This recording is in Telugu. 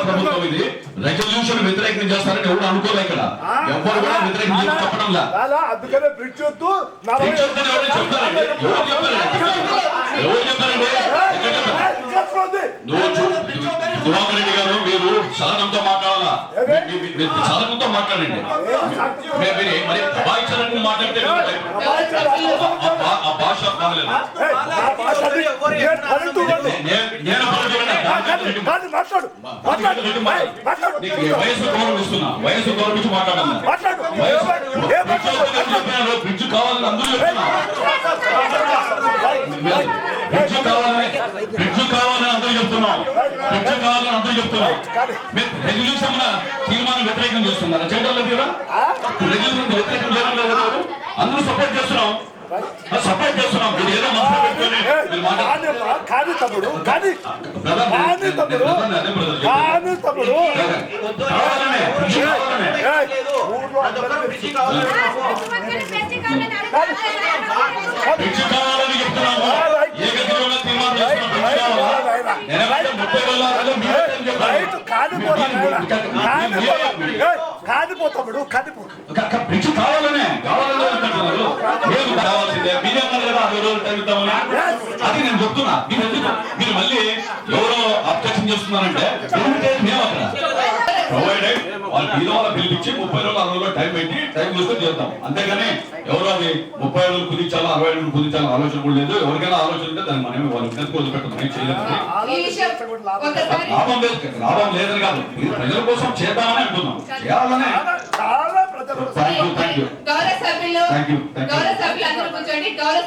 ప్రభుత్వం ఇది. రెజల్యూషన్ వ్యతిరేకం చేస్తారని ఎవరు అనుకోలే ఇక్కడ. ఎవరు కూడా వ్యతిరేకం చెప్పడం లేదు. అందుకనే బ్రిడ్జ్ వద్దు చెప్తారండి. ఎవరు చెప్పారండి? దువాకరెడ్డి గారు మీరు సహనంతో మాట్లాడాలా? సహనంతో మాట్లాడండి. మరి అబాయిచాలని మాట్లాడితే ఆ భాష బాగలేదు. వయసు గౌరవిస్తున్నా, వయసు గౌరవించి మాట్లాడాలి. బ్రిడ్జ్ కావాలని అందరూ చెప్తున్నా, బ్రిడ్జ్ కావాలని అందరూ చెప్తున్నాం, బ్రిడ్జ్ కావాలని అందరూ చెప్తున్నాం. రెజల్యూషన్ తీర్మానం వ్యతిరేకం చేస్తున్నారా? చేయడం లేదు కదా. రెజల్యూషన్ వ్యతిరేకం చేయడం లేదు కదా. అందరూ సపోర్ట్ చేస్తున్నాం, సపోర్ట్ చేస్తున్నాం. మీరు ఏదో మనసులో పెట్టుకొని కానీ తమ్ముడు కానీ తమ్ముడు కానీ తమ్ముడు బ్రిడ్జ్ కావాలని చెప్తున్నాము. ఏకగ్రీవంగా తీర్మానం కానిపోతాడు కానిపో బ్రిడ్జ్ కావాలనే కావాలని కావాల్సిందే. మీరే అన్నారు కదా 60 రోజులు తగ్గుతామని. అది నేను చెప్తున్నా. మీరు మళ్ళీ ఎవరో అబ్జెక్షన్ చేస్తున్నారంటే మేము అక్కడ ప్రొవైడెడ్ వాళ్ళు బీద వాళ్ళ పిలిపించి 30 రోజులు 60 రోజులు టైం పెట్టి టైం చూస్తే చేద్దాం. అంతేగాని ఎవరో అది 30 రోజులు కుదించాలో 60 రోజులు కుదించాలో ఆలోచన కూడా లేదు. ఎవరికైనా ఆలోచన ఉంటే దాన్ని మనం వాళ్ళు వదిలిపెట్టడం ఏం చేయలేదు. లాభం లేదని కాదు, ప్రజల కోసం చేద్దామని అంటున్నాం. చేయాలనే చాలా ప్రజలు థ్యాంక్ యూ. గౌరవ సభ్యులు అందరూ కూర్చోండి. గౌరవ